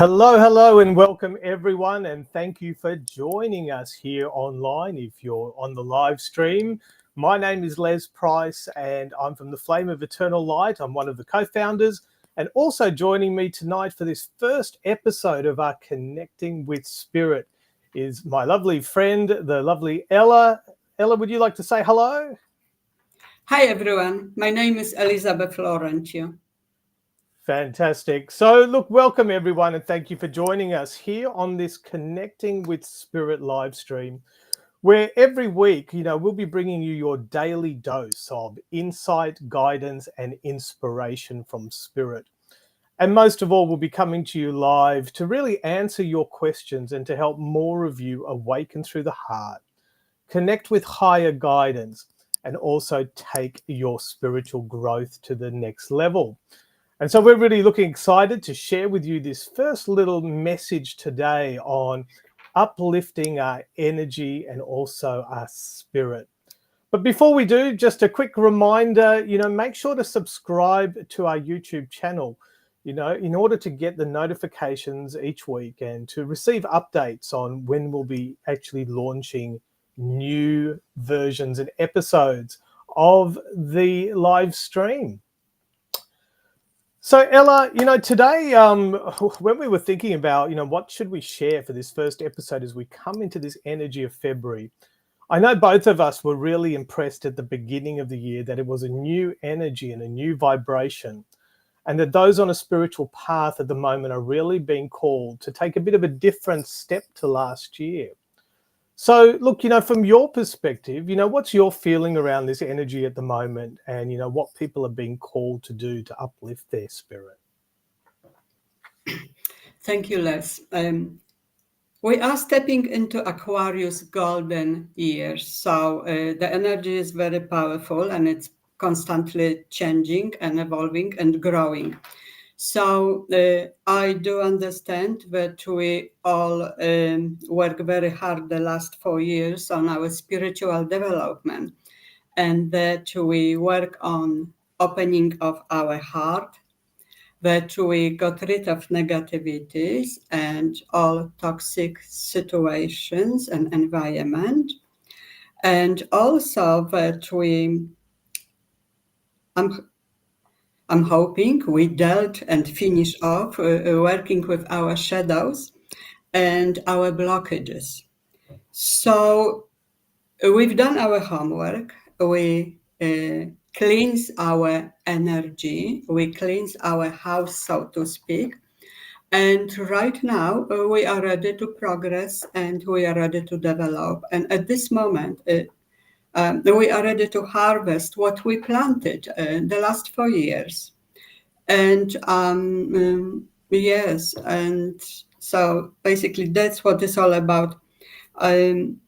Hello, and welcome everyone, and thank you for joining us here online. If you're on the live stream, my name is Les Price, and I'm from the Flame of Eternal Light. I'm one of the co-founders, and also joining me tonight for this first episode of our Connecting with Spirit is my lovely friend, the lovely Ella. Ella, would you like to say hello? Hi everyone, my name is Elizabeth Laurentio. Fantastic. So look, welcome everyone, and thank you for joining us here on this Connecting with Spirit live stream, where every week, we'll be bringing you your daily dose of insight, guidance, and inspiration from Spirit. And most of all, we'll be coming to you live to really answer your questions and to help more of you awaken through the heart, connect with higher guidance, and also take your spiritual growth to the next level. And so we're really looking excited to share with you this first little message today on uplifting our energy and also our spirit. But before we do, just a quick reminder, make sure to subscribe to our YouTube channel, in order to get the notifications each week and to receive updates on when we'll be actually launching new versions and episodes of the live stream. So Ella, today, when we were thinking about, what should we share for this first episode as we come into this energy of February, I know both of us were really impressed at the beginning of the year that it was a new energy and a new vibration, and that those on a spiritual path at the moment are really being called to take a bit of a different step to last year. So look, from your perspective, what's your feeling around this energy at the moment, and, what people are being called to do to uplift their spirit? Thank you, Les. We are stepping into Aquarius golden years, so the energy is very powerful and it's constantly changing and evolving and growing. So I do understand that we all work very hard the last 4 years on our spiritual development, and that we work on opening of our heart, that we got rid of negativities and all toxic situations and environment, and also that I'm hoping we dealt and finish off working with our shadows and our blockages. So we've done our homework. We cleanse our energy. We cleanse our house, so to speak. And right now, we are ready to progress and we are ready to develop. And at this moment, we are ready to harvest what we planted the last 4 years. And yes, and so basically that's what it's all about. Probably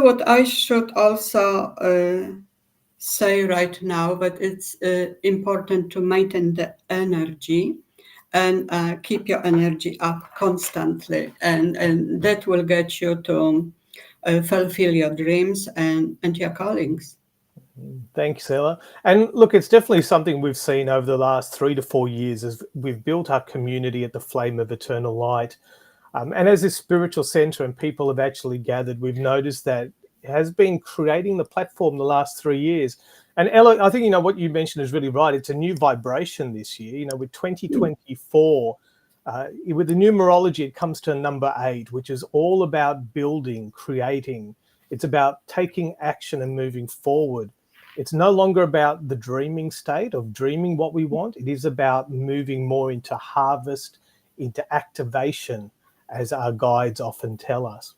what I should also say right now, but it's important to maintain the energy and keep your energy up constantly, and that will get you to fulfill your dreams and your callings. Thanks, Ella. And look, it's definitely something we've seen over the last 3 to 4 years as we've built our community at the Flame of Eternal Light. And as this spiritual center and people have actually gathered, we've noticed that it has been creating the platform the last 3 years. And Ella, I think, what you mentioned is really right. It's a new vibration this year, with 2024. With the numerology, it comes to number 8, which is all about building, creating. It's about taking action and moving forward. It's no longer about the dreaming state of dreaming what we want. It is about moving more into harvest, into activation, as our guides often tell us.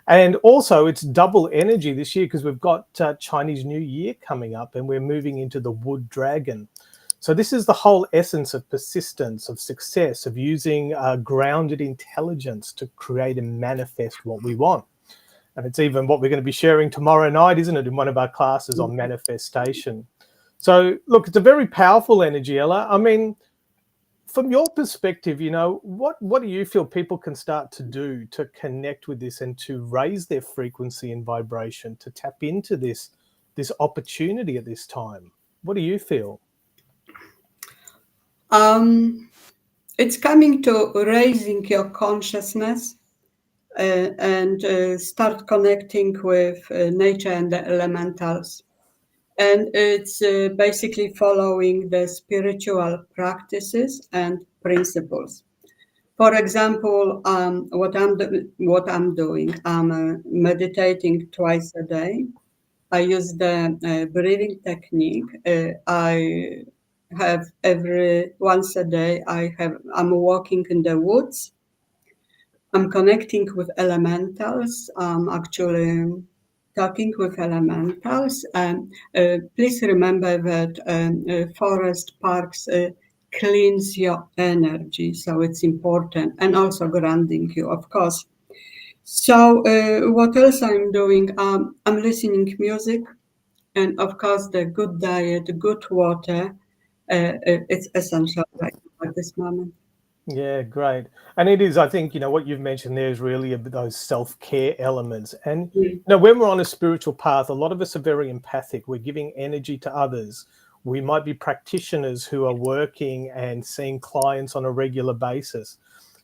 And also it's double energy this year because we've got Chinese New Year coming up and we're moving into the wood dragon. So this is the whole essence of persistence, of success, of using grounded intelligence to create and manifest what we want. And it's even what we're going to be sharing tomorrow night, isn't it, in one of our classes on manifestation. So look, it's a very powerful energy, Ella. I mean, from your perspective, what do you feel people can start to do to connect with this and to raise their frequency and vibration, to tap into this opportunity at this time? What do you feel? it's coming to raising your consciousness and start connecting with nature and the elementals. And it's basically following the spiritual practices and principles. For example, what I'm doing, I'm meditating twice a day. I use the breathing technique. I have every once a day. I'm walking in the woods. I'm connecting with elementals. I'm actually talking with elementals. And please remember that forest parks cleans your energy, so it's important, and also grounding you, of course. So, what else I'm doing? I'm listening music, and of course, the good diet, good water. It's essential right now at this moment. Yeah, great. And it is, I think, what you've mentioned there is really those self-care elements. And, Mm. when we're on a spiritual path, a lot of us are very empathic. We're giving energy to others. We might be practitioners who are working and seeing clients on a regular basis.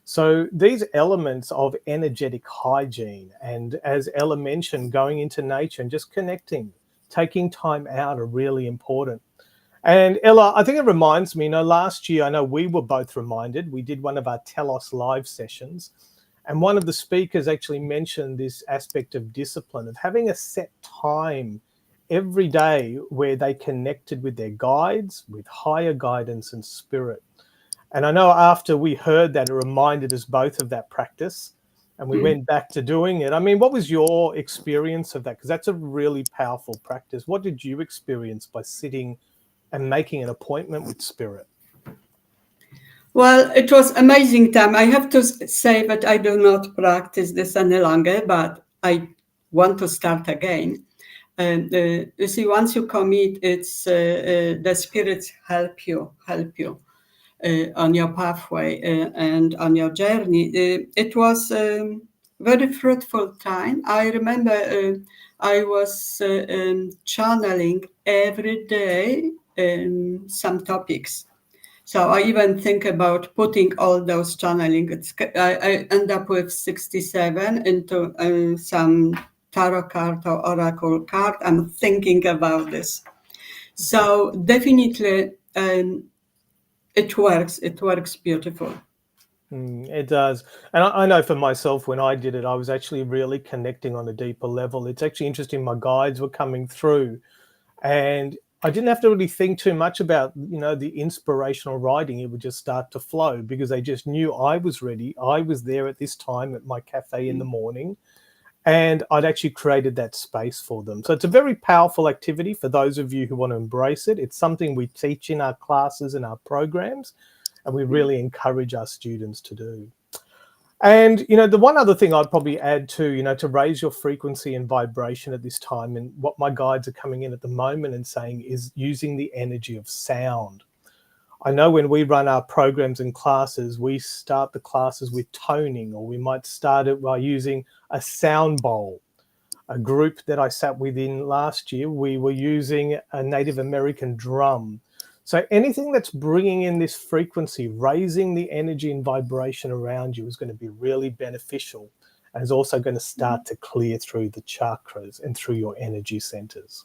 So these elements of energetic hygiene, and as Ella mentioned, going into nature and just connecting, taking time out are really important. And Ella, I think it reminds me, last year, I know we were both reminded, we did one of our Telos live sessions. And one of the speakers actually mentioned this aspect of discipline, of having a set time every day where they connected with their guides, with higher guidance and spirit. And I know after we heard that, it reminded us both of that practice. And we Mm. went back to doing it. I mean, what was your experience of that? Because that's a really powerful practice. What did you experience by sitting and making an appointment with spirit? Well, it was amazing time. I have to say that I do not practice this any longer, but I want to start again. And you see, once you commit, it's the spirits help you on your pathway and on your journey. It was very fruitful time. I remember I was channeling every day some topics. So I even think about putting all those channeling. I end up with 67 into some tarot card or oracle card. I'm thinking about this. So definitely, it works. It works beautiful. It does. And I know for myself, when I did it, I was actually really connecting on a deeper level. It's actually interesting. My guides were coming through, and I didn't have to really think too much about, the inspirational writing. It would just start to flow because they just knew I was ready. I was there at this time at my cafe in the morning, and I'd actually created that space for them. So it's a very powerful activity for those of you who want to embrace it. It's something we teach in our classes and our programs, and we really encourage our students to do. And, the one other thing I'd probably add to, to raise your frequency and vibration at this time, and what my guides are coming in at the moment and saying, is using the energy of sound. I know when we run our programs and classes, we start the classes with toning, or we might start it by using a sound bowl. A group that I sat within last year, we were using a Native American drum. So anything that's bringing in this frequency, raising the energy and vibration around you, is going to be really beneficial, and is also going to start to clear through the chakras and through your energy centers.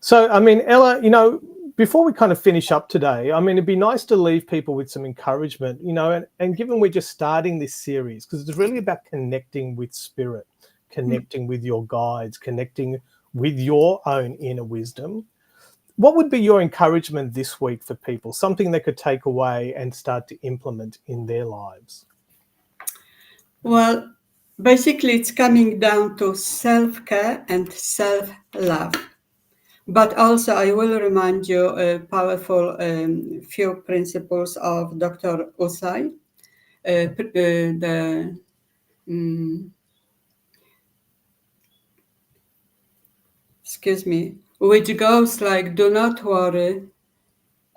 So, I mean, Ella, before we kind of finish up today, I mean, it'd be nice to leave people with some encouragement, and given we're just starting this series, because it's really about connecting with spirit, connecting with your guides, connecting with your own inner wisdom. What would be your encouragement this week for people? Something they could take away and start to implement in their lives? Well, basically, it's coming down to self care and self love. But also, I will remind you a powerful few principles of Dr. Usai. The excuse me, which goes like, do not worry,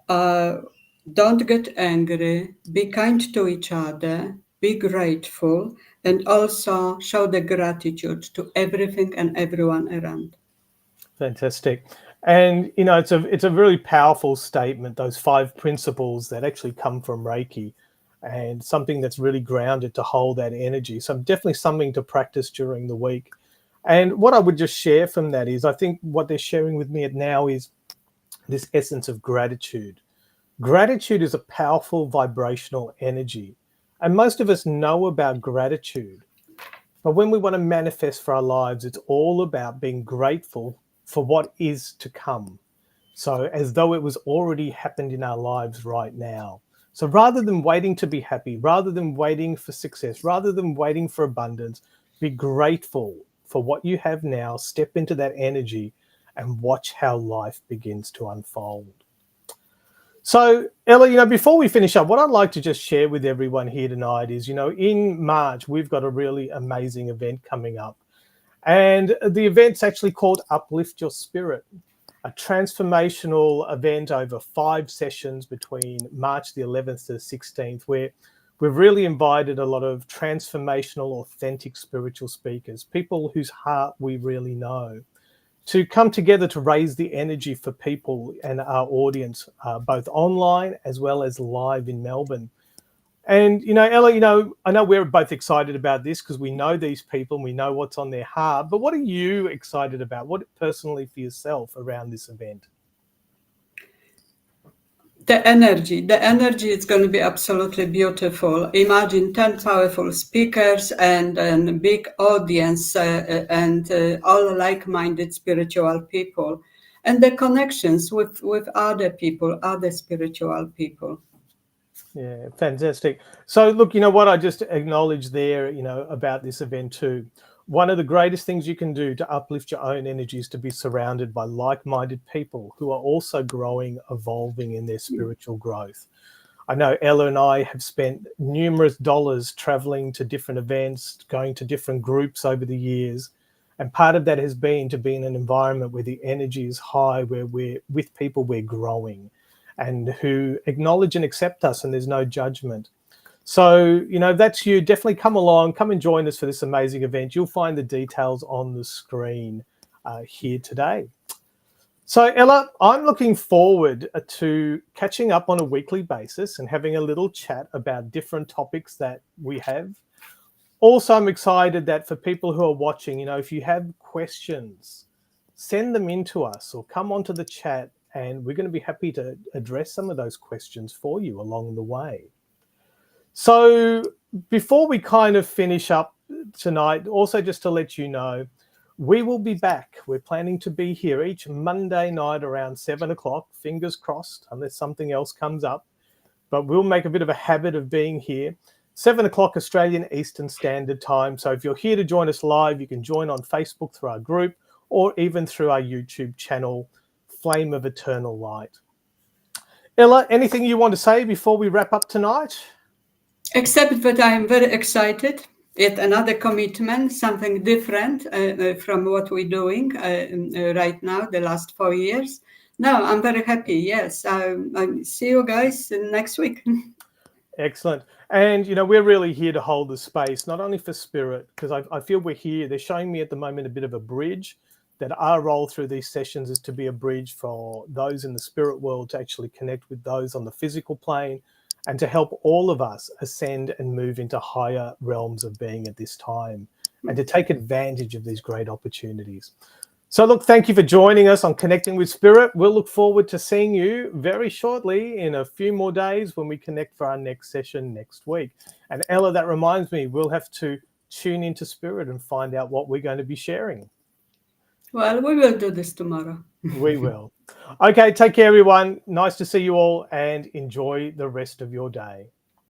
uh, don't get angry, be kind to each other, be grateful, and also show the gratitude to everything and everyone around. Fantastic. And it's a really powerful statement, those 5 principles that actually come from Reiki, and something that's really grounded to hold that energy. So definitely something to practice during the week. And what I would just share from that is, I think what they're sharing with me now is this essence of gratitude. Gratitude is a powerful vibrational energy. And most of us know about gratitude. But when we want to manifest for our lives, it's all about being grateful for what is to come. So, as though it was already happened in our lives right now. So, rather than waiting to be happy, rather than waiting for success, rather than waiting for abundance, be grateful for what you have now. Step into that energy and watch how life begins to unfold. So, Ella, before we finish up, what I'd like to just share with everyone here tonight is, in March, we've got a really amazing event coming up. And the event's actually called Uplift Your Spirit, a transformational event over 5 sessions between March the 11th to the 16th, where we've really invited a lot of transformational, authentic spiritual speakers, people whose heart we really know, to come together to raise the energy for people and our audience, both online as well as live in Melbourne. And, Ella, I know we're both excited about this because we know these people and we know what's on their heart. But what are you excited about? What personally for yourself around this event? The energy is going to be absolutely beautiful. Imagine 10 powerful speakers and a big audience and all like-minded spiritual people, and the connections with other people, other spiritual people. Yeah, fantastic. So, look, what I just acknowledged there, about this event too. One of the greatest things you can do to uplift your own energy is to be surrounded by like minded people who are also growing, evolving in their spiritual growth. I know Ella and I have spent numerous dollars traveling to different events, going to different groups over the years. And part of that has been to be in an environment where the energy is high, where we're with people we're growing and who acknowledge and accept us, and there's no judgment. So, that's you. Definitely come along, come and join us for this amazing event. You'll find the details on the screen here today. So, Ella, I'm looking forward to catching up on a weekly basis and having a little chat about different topics that we have. Also, I'm excited that for people who are watching, if you have questions, send them in to us or come onto the chat, and we're going to be happy to address some of those questions for you along the way. So, before we kind of finish up tonight, also just to let you know, we will be back. We're planning to be here each Monday night around 7 o'clock, fingers crossed, unless something else comes up. But we'll make a bit of a habit of being here. 7 o'clock Australian Eastern Standard Time. So if you're here to join us live, you can join on Facebook through our group or even through our YouTube channel, Flame of Eternal Light. Ella, anything you want to say before we wrap up tonight? Except that I am very excited. It's another commitment, something different from what we're doing right now, the last 4 years. No, I'm very happy. Yes, I see you guys next week. Excellent. And, we're really here to hold the space, not only for spirit, because I feel we're here. They're showing me at the moment a bit of a bridge, that our role through these sessions is to be a bridge for those in the spirit world to actually connect with those on the physical plane and to help all of us ascend and move into higher realms of being at this time and to take advantage of these great opportunities. So, look, thank you for joining us on Connecting with Spirit. We'll look forward to seeing you very shortly in a few more days when we connect for our next session next week. And Ella, that reminds me, we'll have to tune into Spirit and find out what we're going to be sharing. Well, we will do this tomorrow. We will. Okay, take care, everyone. Nice to see you all and enjoy the rest of your day.